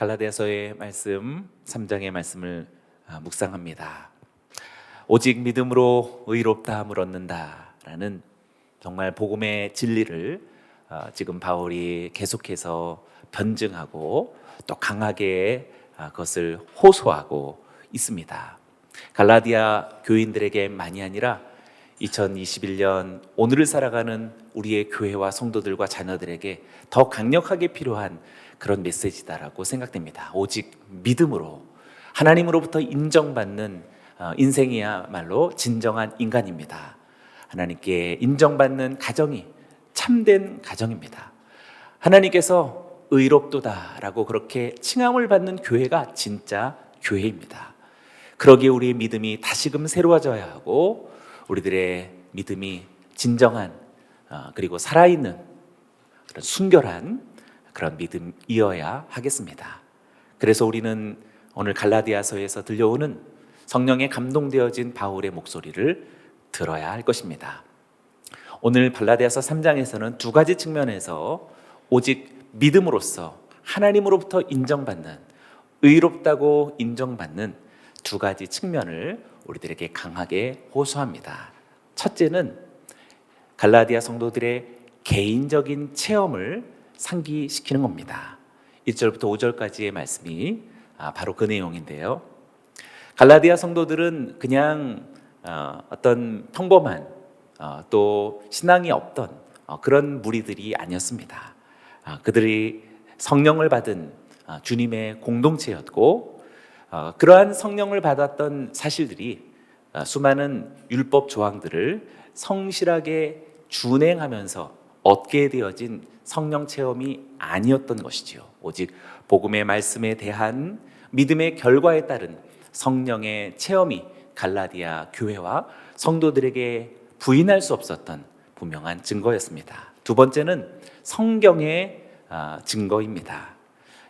갈라디아서의 말씀 3장의 말씀을 묵상합니다. 오직 믿음으로 의롭다함을 얻는다라는 정말 복음의 진리를 지금 바울이 계속해서 변증하고 또 강하게 그것을 호소하고 있습니다. 갈라디아 교인들에게만이 아니라 2021년 오늘을 살아가는 우리의 교회와 성도들과 자녀들에게 더 강력하게 필요한 그런 메시지다라고 생각됩니다. 오직 믿음으로 하나님으로부터 인정받는 인생이야말로 진정한 인간입니다. 하나님께 인정받는 가정이 참된 가정입니다. 하나님께서 의롭도다라고 그렇게 칭함을 받는 교회가 진짜 교회입니다. 그러기에 우리의 믿음이 다시금 새로워져야 하고 우리들의 믿음이 진정한 그리고 살아있는 그런 순결한 그런 믿음이어야 하겠습니다. 그래서 우리는 오늘 갈라디아서에서 들려오는 성령에 감동되어진 바울의 목소리를 들어야 할 것입니다. 오늘 갈라디아서 3장에서는 두 가지 측면에서 오직 믿음으로써 하나님으로부터 인정받는, 의롭다고 인정받는 두 가지 측면을 우리들에게 강하게 호소합니다. 첫째는 갈라디아 성도들의 개인적인 체험을 상기시키는 겁니다. 1절부터 5절까지의 말씀이 바로 그 내용인데요. 갈라디아 성도들은 그냥 어떤 평범한 또 신앙이 없던 그런 무리들이 아니었습니다. 그들이 성령을 받은 주님의 공동체였고 그러한 성령을 받았던 사실들이 수많은 율법 조항들을 성실하게 준행하면서 얻게 되어진 성령 체험이 아니었던 것이지요. 오직 복음의 말씀에 대한 믿음의 결과에 따른 성령의 체험이 갈라디아 교회와 성도들에게 부인할 수 없었던 분명한 증거였습니다. 두 번째는 성경의 증거입니다.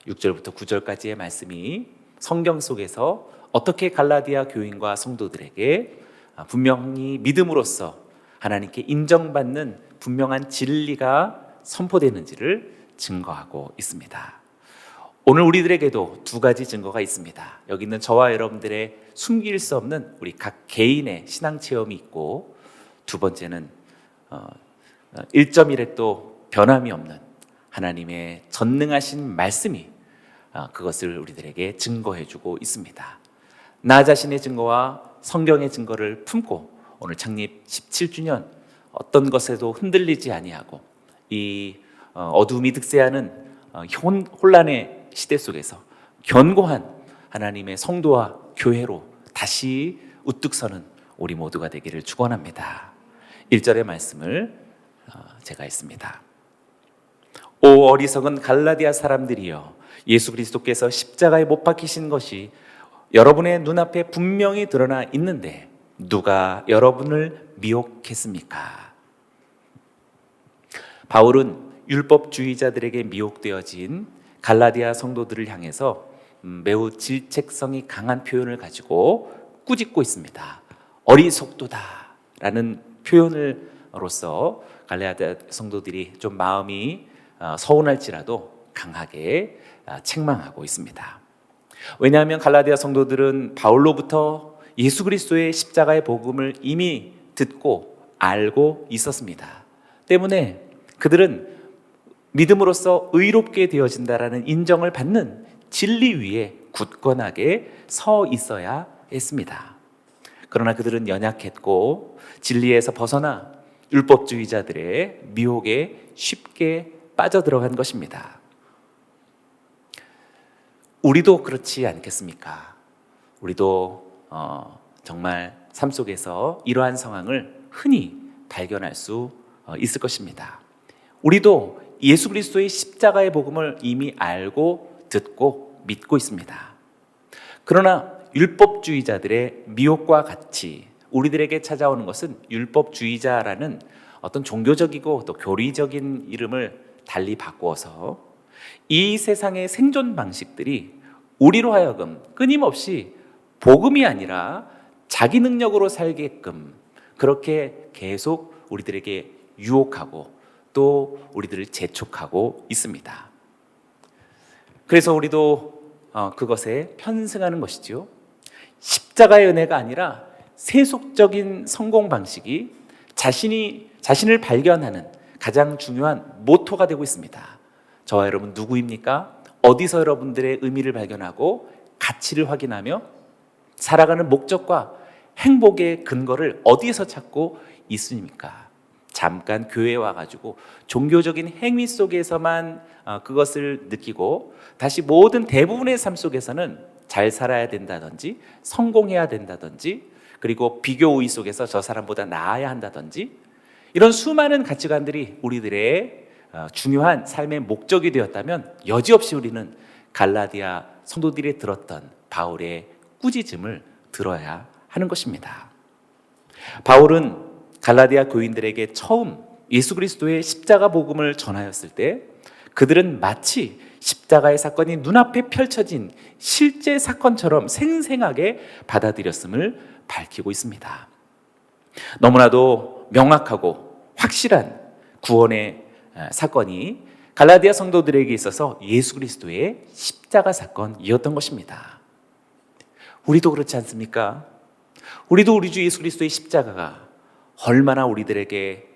6절부터 9절까지의 말씀이 성경 속에서 어떻게 갈라디아 교인과 성도들에게 분명히 믿음으로써 하나님께 인정받는 분명한 진리가 선포되는지를 증거하고 있습니다. 오늘 우리들에게도 두 가지 증거가 있습니다. 여기 있는 저와 여러분들의 숨길 수 없는 우리 각 개인의 신앙 체험이 있고, 두 번째는 1.1에 변함이 없는 하나님의 전능하신 말씀이 그것을 우리들에게 증거해주고 있습니다. 나 자신의 증거와 성경의 증거를 품고 오늘 창립 17주년 어떤 것에도 흔들리지 아니하고 이 어둠이 득세하는 혼란의 시대 속에서 견고한 하나님의 성도와 교회로 다시 우뚝 서는 우리 모두가 되기를 축원합니다. 1절의 말씀을 제가 읽습니다. 오 어리석은 갈라디아 사람들이여, 예수 그리스도께서 십자가에 못 박히신 것이 여러분의 눈앞에 분명히 드러나 있는데 누가 여러분을 미혹했습니까? 바울은 율법주의자들에게 미혹되어진 갈라디아 성도들을 향해서 매우 질책성이 강한 표현을 가지고 꾸짖고 있습니다. 어리석도다라는 표현으로서 갈라디아 성도들이 좀 마음이 서운할지라도 강하게 책망하고 있습니다. 왜냐하면 갈라디아 성도들은 바울로부터 예수 그리스도의 십자가의 복음을 이미 듣고 알고 있었습니다. 때문에 그들은 믿음으로써 의롭게 되어진다라는 인정을 받는 진리 위에 굳건하게 서 있어야 했습니다. 그러나 그들은 연약했고 진리에서 벗어나 율법주의자들의 미혹에 쉽게 빠져들어간 것입니다. 우리도 그렇지 않겠습니까? 우리도 정말 삶 속에서 이러한 상황을 흔히 발견할 수 있을 것입니다. 우리도 예수 그리스도의 십자가의 복음을 이미 알고 듣고 믿고 있습니다. 그러나 율법주의자들의 미혹과 같이 우리들에게 찾아오는 것은 율법주의자라는 어떤 종교적이고 또 교리적인 이름을 달리 바꾸어서 이 세상의 생존 방식들이 우리로 하여금 끊임없이 복음이 아니라 자기 능력으로 살게끔 그렇게 계속 우리들에게 유혹하고 또 우리들을 재촉하고 있습니다. 그래서 우리도 그것에 편승하는 것이지요. 십자가의 은혜가 아니라 세속적인 성공 방식이 자신을 발견하는 가장 중요한 모토가 되고 있습니다. 저와 여러분 누구입니까? 어디서 여러분들의 의미를 발견하고 가치를 확인하며 살아가는 목적과 행복의 근거를 어디에서 찾고 있습니까? 잠깐 교회에 와가지고 종교적인 행위 속에서만 그것을 느끼고 다시 모든 대부분의 삶 속에서는 잘 살아야 된다든지 성공해야 된다든지 그리고 비교 우위 속에서 저 사람보다 나아야 한다든지 이런 수많은 가치관들이 우리들의 중요한 삶의 목적이 되었다면 여지없이 우리는 갈라디아 성도들이 들었던 바울의 꾸짖음을 들어야 하는 것입니다. 바울은 갈라디아 교인들에게 처음 예수 그리스도의 십자가 복음을 전하였을 때 그들은 마치 십자가의 사건이 눈앞에 펼쳐진 실제 사건처럼 생생하게 받아들였음을 밝히고 있습니다. 너무나도 명확하고 확실한 구원의 사건이 갈라디아 성도들에게 있어서 예수 그리스도의 십자가 사건이었던 것입니다. 우리도 그렇지 않습니까? 우리도 우리 주 예수 그리스도의 십자가가 얼마나 우리들에게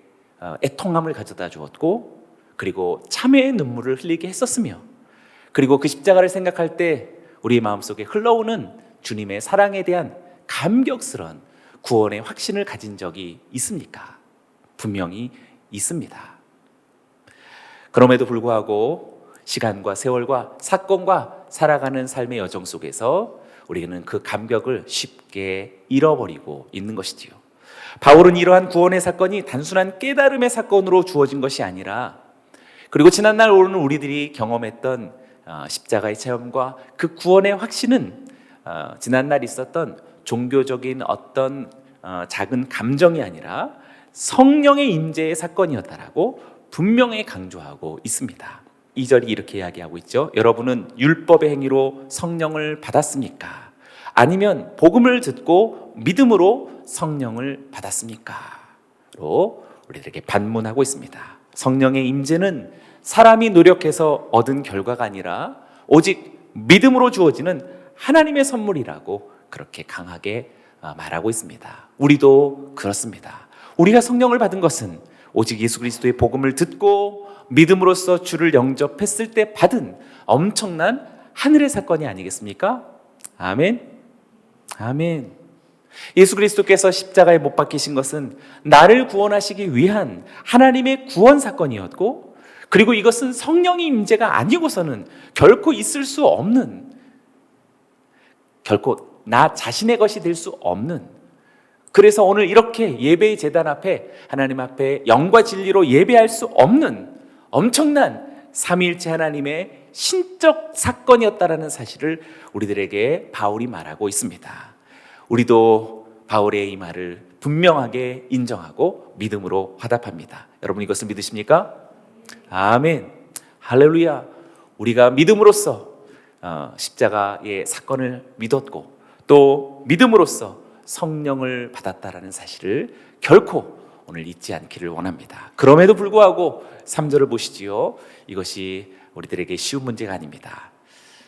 애통함을 가져다 주었고 그리고 참회의 눈물을 흘리게 했었으며 그리고 그 십자가를 생각할 때 우리 마음속에 흘러오는 주님의 사랑에 대한 감격스러운 구원의 확신을 가진 적이 있습니까? 분명히 있습니다. 그럼에도 불구하고 시간과 세월과 사건과 살아가는 삶의 여정 속에서 우리는 그 감격을 쉽게 잃어버리고 있는 것이지요. 바울은 이러한 구원의 사건이 단순한 깨달음의 사건으로 주어진 것이 아니라 그리고 지난날 오는 우리들이 경험했던 십자가의 체험과 그 구원의 확신은 지난날 있었던 종교적인 어떤 작은 감정이 아니라 성령의 임재의 사건이었다라고 분명히 강조하고 있습니다. 2절이 이렇게 이야기하고 있죠. 여러분은 율법의 행위로 성령을 받았습니까? 아니면 복음을 듣고 믿음으로 성령을 받았습니까? 로 우리들에게 반문하고 있습니다. 성령의 임재는 사람이 노력해서 얻은 결과가 아니라 오직 믿음으로 주어지는 하나님의 선물이라고 그렇게 강하게 말하고 있습니다. 우리도 그렇습니다. 우리가 성령을 받은 것은 오직 예수 그리스도의 복음을 듣고 믿음으로써 주를 영접했을 때 받은 엄청난 하늘의 사건이 아니겠습니까? 아멘. 아멘. 예수 그리스도께서 십자가에 못 박히신 것은 나를 구원하시기 위한 하나님의 구원 사건이었고 그리고 이것은 성령의 임재가 아니고서는 결코 있을 수 없는 결코 나 자신의 것이 될 수 없는 그래서 오늘 이렇게 예배의 제단 앞에 하나님 앞에 영과 진리로 예배할 수 없는 엄청난 삼위일체 하나님의 신적 사건이었다라는 사실을 우리들에게 바울이 말하고 있습니다. 우리도 바울의 이 말을 분명하게 인정하고 믿음으로 화답합니다. 여러분 이것을 믿으십니까? 아멘. 할렐루야. 우리가 믿음으로써 십자가의 사건을 믿었고 또 믿음으로써 성령을 받았다라는 사실을 결코 오늘 잊지 않기를 원합니다. 그럼에도 불구하고 3절을 보시지요. 이것이 우리들에게 쉬운 문제가 아닙니다.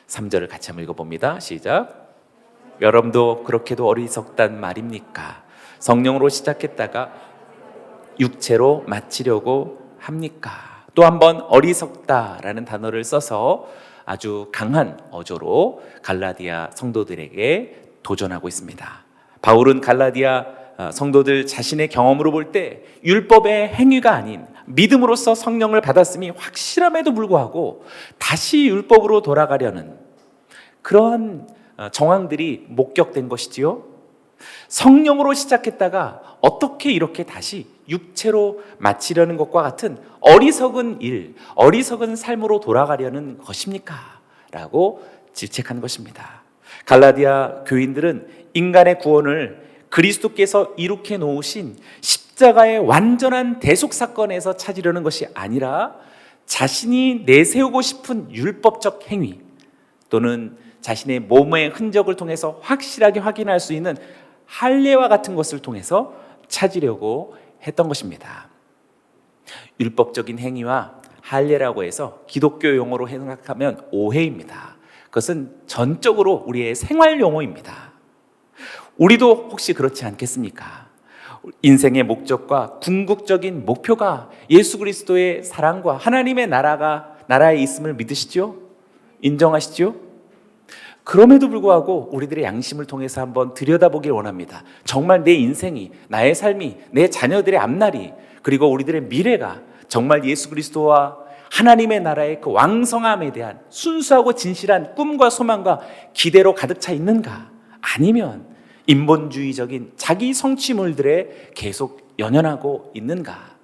3절을 같이 한번 읽어봅니다. 시작. 여러분도 그렇게도 어리석단 말입니까? 성령으로 시작했다가 육체로 마치려고 합니까? 또 한번 어리석다라는 단어를 써서 아주 강한 어조로 갈라디아 성도들에게 도전하고 있습니다. 바울은 갈라디아 성도들 자신의 경험으로 볼 때 율법의 행위가 아닌 믿음으로써 성령을 받았음이 확실함에도 불구하고 다시 율법으로 돌아가려는 그러한 정황들이 목격된 것이지요. 성령으로 시작했다가 어떻게 이렇게 다시 육체로 마치려는 것과 같은 어리석은 일, 어리석은 삶으로 돌아가려는 것입니까? 라고 질책한 것입니다. 갈라디아 교인들은 인간의 구원을 그리스도께서 이룩해 놓으신 십자가의 완전한 대속 사건에서 찾으려는 것이 아니라 자신이 내세우고 싶은 율법적 행위 또는 자신의 몸의 흔적을 통해서 확실하게 확인할 수 있는 할례와 같은 것을 통해서 찾으려고 했던 것입니다. 율법적인 행위와 할례라고 해서 기독교 용어로 생각하면 오해입니다. 그것은 전적으로 우리의 생활 용어입니다. 우리도 혹시 그렇지 않겠습니까? 인생의 목적과 궁극적인 목표가 예수 그리스도의 사랑과 하나님의 나라에 있음을 믿으시죠? 인정하시죠? 그럼에도 불구하고 우리들의 양심을 통해서 한번 들여다보길 원합니다. 정말 내 인생이, 나의 삶이, 내 자녀들의 앞날이, 그리고 우리들의 미래가 정말 예수 그리스도와 하나님의 나라의 그 왕성함에 대한 순수하고 진실한 꿈과 소망과 기대로 가득 차 있는가? 아니면 인본주의적인 자기 성취물들에 계속 연연하고 있는가?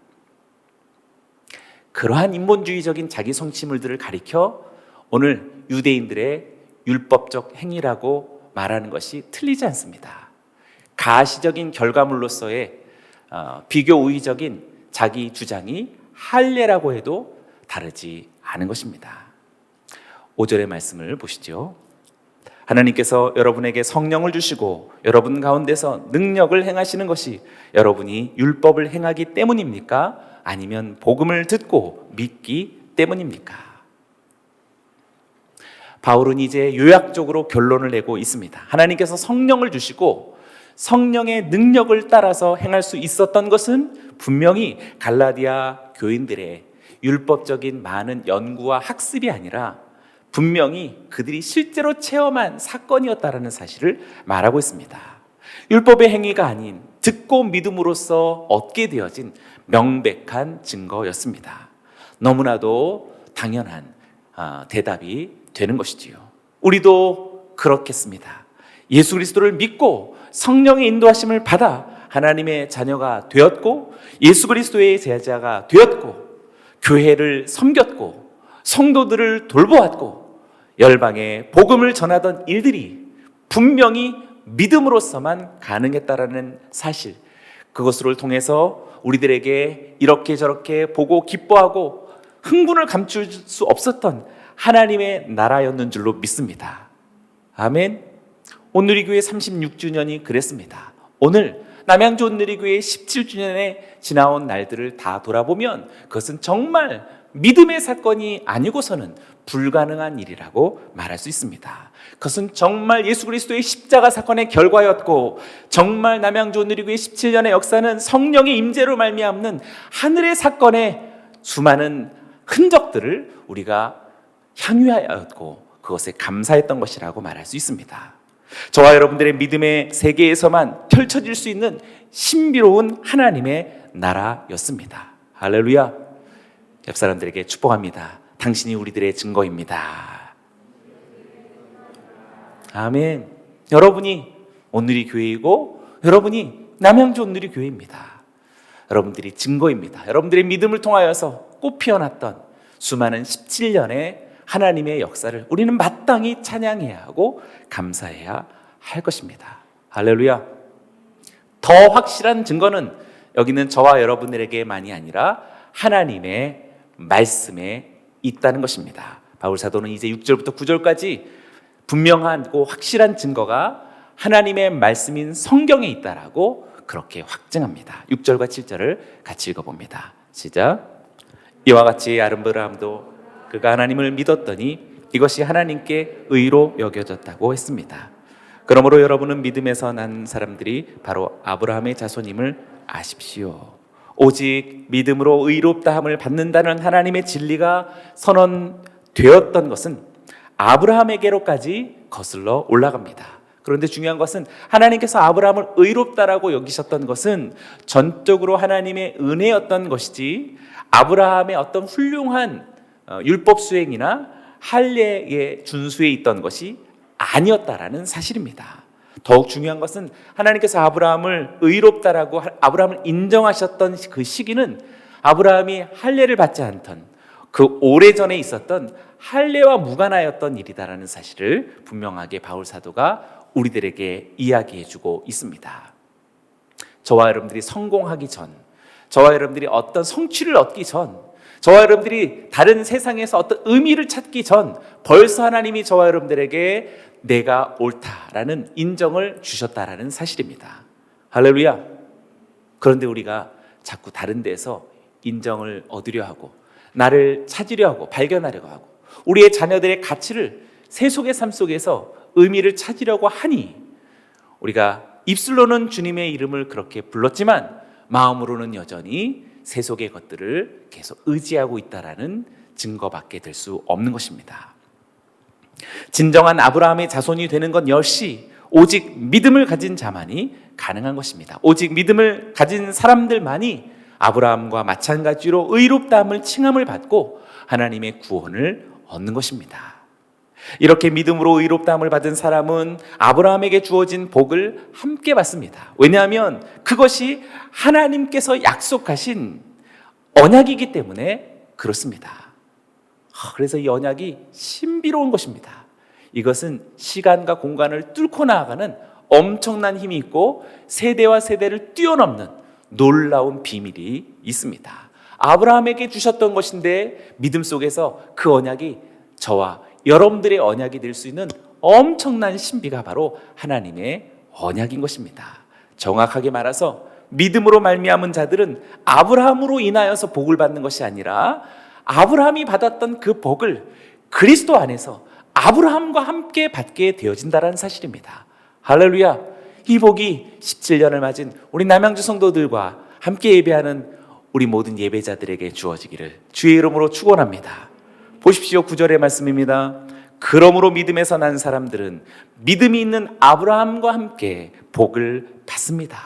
그러한 인본주의적인 자기 성취물들을 가리켜 오늘 유대인들의 율법적 행위라고 말하는 것이 틀리지 않습니다. 가시적인 결과물로서의 비교 우위적인 자기 주장이 할례라고 해도 다르지 않은 것입니다. 5절의 말씀을 보시죠. 하나님께서 여러분에게 성령을 주시고 여러분 가운데서 능력을 행하시는 것이 여러분이 율법을 행하기 때문입니까? 아니면 복음을 듣고 믿기 때문입니까? 바울은 이제 요약적으로 결론을 내고 있습니다. 하나님께서 성령을 주시고 성령의 능력을 따라서 행할 수 있었던 것은 분명히 갈라디아 교인들의 율법적인 많은 연구와 학습이 아니라 분명히 그들이 실제로 체험한 사건이었다라는 사실을 말하고 있습니다. 율법의 행위가 아닌 듣고 믿음으로써 얻게 되어진 명백한 증거였습니다. 너무나도 당연한 대답이 되는 것이지요. 우리도 그렇겠습니다. 예수 그리스도를 믿고 성령의 인도하심을 받아 하나님의 자녀가 되었고 예수 그리스도의 제자가 되었고 교회를 섬겼고 성도들을 돌보았고 열방에 복음을 전하던 일들이 분명히 믿음으로서만 가능했다라는 사실, 그것을 통해서 우리들에게 이렇게 저렇게 보고 기뻐하고 흥분을 감출 수 없었던 하나님의 나라였는 줄로 믿습니다. 아멘. 온누리교회 36주년이 그랬습니다. 오늘 남양주 온누리교회 17주년에 지나온 날들을 다 돌아보면 그것은 정말 믿음의 사건이 아니고서는 불가능한 일이라고 말할 수 있습니다. 그것은 정말 예수 그리스도의 십자가 사건의 결과였고 정말 남양주 온누리교회 17년의 역사는 성령의 임재로 말미암는 하늘의 사건의 수많은 흔적들을 우리가 향유하였고 그것에 감사했던 것이라고 말할 수 있습니다. 저와 여러분들의 믿음의 세계에서만 펼쳐질 수 있는 신비로운 하나님의 나라였습니다. 할렐루야. 옆 사람들에게 축복합니다. 당신이 우리들의 증거입니다. 아멘. 여러분이 온누리 교회이고 여러분이 남양주 온누리 교회입니다. 여러분들이 증거입니다. 여러분들의 믿음을 통하여서 꽃 피어났던 수많은 17년의 하나님의 역사를 우리는 마땅히 찬양해야 하고 감사해야 할 것입니다. 할렐루야. 더 확실한 증거는 여기는 저와 여러분들에게만이 아니라 하나님의 말씀에 있다는 것입니다. 바울 사도는 이제 6절부터 9절까지 분명하고 확실한 증거가 하나님의 말씀인 성경에 있다라고 그렇게 확증합니다. 6절과 7절을 같이 읽어봅니다. 시작. 이와 같이 아브라함도 그가 하나님을 믿었더니 이것이 하나님께 의로 여겨졌다고 했습니다. 그러므로 여러분은 믿음에서 난 사람들이 바로 아브라함의 자손임을 아십시오. 오직 믿음으로 의롭다함을 받는다는 하나님의 진리가 선언되었던 것은 아브라함에게로까지 거슬러 올라갑니다. 그런데 중요한 것은 하나님께서 아브라함을 의롭다라고 여기셨던 것은 전적으로 하나님의 은혜였던 것이지 아브라함의 어떤 훌륭한 율법 수행이나 할례의 준수에 있던 것이 아니었다라는 사실입니다. 더욱 중요한 것은 하나님께서 아브라함을 의롭다라고 아브라함을 인정하셨던 그 시기는 아브라함이 할례를 받지 않던 그 오래전에 있었던 할례와 무관하였던 일이다라는 사실을 분명하게 바울 사도가 우리들에게 이야기해주고 있습니다. 저와 여러분들이 성공하기 전, 저와 여러분들이 어떤 성취를 얻기 전, 저와 여러분들이 다른 세상에서 어떤 의미를 찾기 전 벌써 하나님이 저와 여러분들에게 내가 옳다라는 인정을 주셨다라는 사실입니다. 할렐루야. 그런데 우리가 자꾸 다른 데서 인정을 얻으려 하고 나를 찾으려 하고 발견하려고 하고 우리의 자녀들의 가치를 세속의 삶 속에서 의미를 찾으려고 하니 우리가 입술로는 주님의 이름을 그렇게 불렀지만 마음으로는 여전히 세속의 것들을 계속 의지하고 있다라는 증거밖에 될 수 없는 것입니다. 진정한 아브라함의 자손이 되는 건 역시 오직 믿음을 가진 자만이 가능한 것입니다. 오직 믿음을 가진 사람들만이 아브라함과 마찬가지로 의롭다함을 칭함을 받고 하나님의 구원을 얻는 것입니다. 이렇게 믿음으로 의롭다함을 받은 사람은 아브라함에게 주어진 복을 함께 받습니다. 왜냐하면 그것이 하나님께서 약속하신 언약이기 때문에 그렇습니다. 그래서 이 언약이 신비로운 것입니다. 이것은 시간과 공간을 뚫고 나아가는 엄청난 힘이 있고 세대와 세대를 뛰어넘는 놀라운 비밀이 있습니다. 아브라함에게 주셨던 것인데 믿음 속에서 그 언약이 저와 여러분들의 언약이 될 수 있는 엄청난 신비가 바로 하나님의 언약인 것입니다. 정확하게 말해서 믿음으로 말미암은 자들은 아브라함으로 인하여서 복을 받는 것이 아니라 아브라함이 받았던 그 복을 그리스도 안에서 아브라함과 함께 받게 되어진다는 사실입니다. 할렐루야. 이 복이 17년을 맞은 우리 남양주 성도들과 함께 예배하는 우리 모든 예배자들에게 주어지기를 주의 이름으로 축원합니다. 보십시오. 9절의 말씀입니다. 그러므로 믿음에서 난 사람들은 믿음이 있는 아브라함과 함께 복을 받습니다.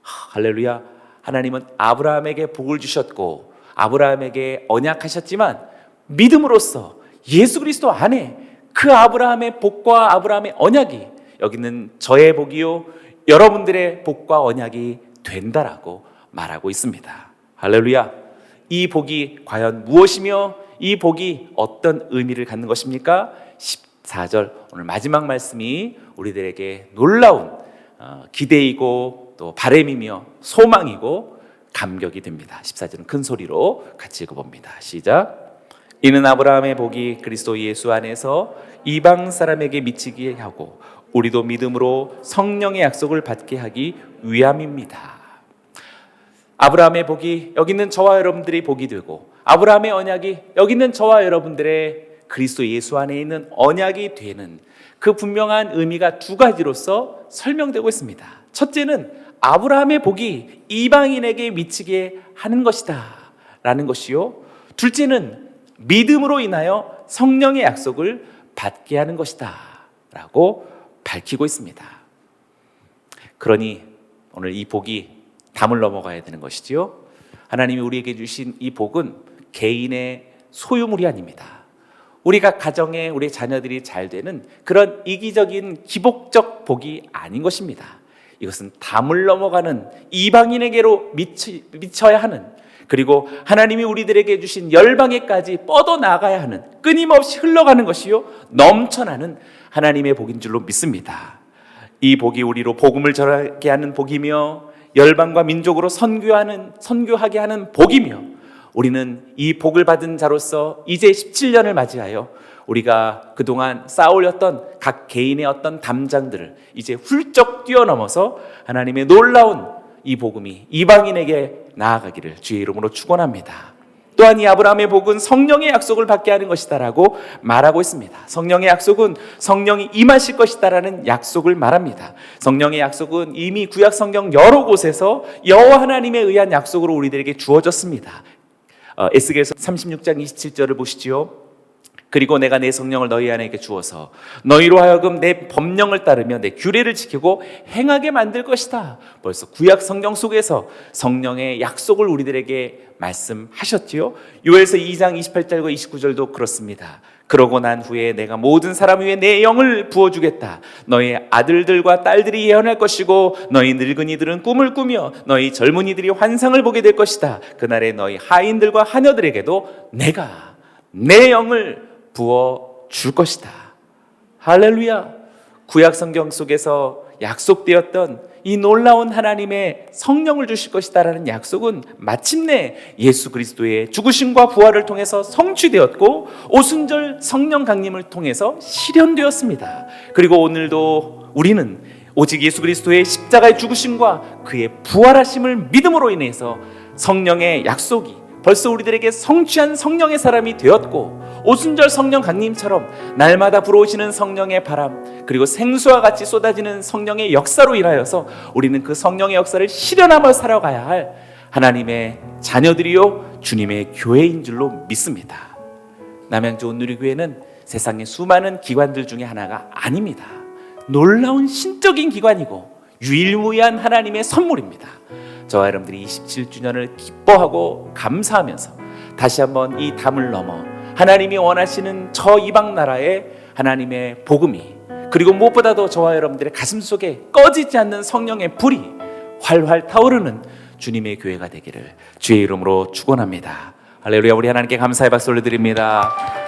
할렐루야. 하나님은 아브라함에게 복을 주셨고 아브라함에게 언약하셨지만 믿음으로써 예수 그리스도 안에 그 아브라함의 복과 아브라함의 언약이 여기는 저의 복이요 여러분들의 복과 언약이 된다라고 말하고 있습니다. 할렐루야. 이 복이 과연 무엇이며 이 복이 어떤 의미를 갖는 것입니까? 14절 오늘 마지막 말씀이 우리들에게 놀라운 기대이고 또 바람이며 소망이고 감격이 됩니다. 14절은 큰 소리로 같이 읽어봅니다. 시작. 이는 아브라함의 복이 그리스도 예수 안에서 이방 사람에게 미치게 하고 우리도 믿음으로 성령의 약속을 받게 하기 위함입니다. 아브라함의 복이 여기 있는 저와 여러분들이 복이 되고 아브라함의 언약이 여기 있는 저와 여러분들의 그리스도 예수 안에 있는 언약이 되는 그 분명한 의미가 두 가지로서 설명되고 있습니다. 첫째는 아브라함의 복이 이방인에게 미치게 하는 것이다 라는 것이요, 둘째는 믿음으로 인하여 성령의 약속을 받게 하는 것이다 라고 밝히고 있습니다. 그러니 오늘 이 복이 담을 넘어가야 되는 것이지요. 하나님이 우리에게 주신 이 복은 개인의 소유물이 아닙니다. 우리가 가정에 우리 자녀들이 잘 되는 그런 이기적인 기복적 복이 아닌 것입니다. 이것은 담을 넘어가는 이방인에게로 미쳐야 하는, 그리고 하나님이 우리들에게 주신 열방에까지 뻗어나가야 하는, 끊임없이 흘러가는 것이요 넘쳐나는 하나님의 복인 줄로 믿습니다. 이 복이 우리로 복음을 전하게 하는 복이며 열방과 민족으로 선교하게 하는 복이며, 우리는 이 복을 받은 자로서 이제 17년을 맞이하여 우리가 그동안 쌓아올렸던 각 개인의 어떤 담장들을 이제 훌쩍 뛰어넘어서 하나님의 놀라운 이 복음이 이방인에게 나아가기를 주의 이름으로 축원합니다. 또한 이 아브라함의 복은 성령의 약속을 받게 하는 것이다라고 말하고 있습니다. 성령의 약속은 성령이 임하실 것이다라는 약속을 말합니다. 성령의 약속은 이미 구약 성경 여러 곳에서 여호와 하나님에 의한 약속으로 우리들에게 주어졌습니다. 에스겔서 36장 27절을 보시지요. 그리고 내가 내 성령을 너희 안에 주어서 너희로 하여금 내 법령을 따르며 내 규례를 지키고 행하게 만들 것이다. 벌써 구약 성경 속에서 성령의 약속을 우리들에게 말씀하셨지요. 요엘서 2장 28절과 29절도 그렇습니다. 그러고 난 후에 내가 모든 사람 위에 내 영을 부어주겠다. 너희 아들들과 딸들이 예언할 것이고 너희 늙은이들은 꿈을 꾸며 너희 젊은이들이 환상을 보게 될 것이다. 그날에 너희 하인들과 하녀들에게도 내가 내 영을 부어줄 것이다. 할렐루야. 구약 성경 속에서 약속되었던 이 놀라운 하나님의 성령을 주실 것이다라는 약속은 마침내 예수 그리스도의 죽으심과 부활을 통해서 성취되었고 오순절 성령 강림을 통해서 실현되었습니다. 그리고 오늘도 우리는 오직 예수 그리스도의 십자가의 죽으심과 그의 부활하심을 믿음으로 인해서 성령의 약속이 벌써 우리들에게 성취한 성령의 사람이 되었고 오순절 성령 강림처럼 날마다 불어오시는 성령의 바람, 그리고 생수와 같이 쏟아지는 성령의 역사로 인하여서 우리는 그 성령의 역사를 실현하며 살아가야 할 하나님의 자녀들이요 주님의 교회인 줄로 믿습니다. 남양주 온누리교회는 세상의 수많은 기관들 중에 하나가 아닙니다. 놀라운 신적인 기관이고 유일무이한 하나님의 선물입니다. 저와 여러분들이 27주년을 기뻐하고 감사하면서 다시 한번 이 담을 넘어 하나님이 원하시는 저 이방 나라의 하나님의 복음이, 그리고 무엇보다도 저와 여러분들의 가슴 속에 꺼지지 않는 성령의 불이 활활 타오르는 주님의 교회가 되기를 주의 이름으로 축원합니다. 할렐루야. 우리 하나님께 감사의 박수 올려드립니다.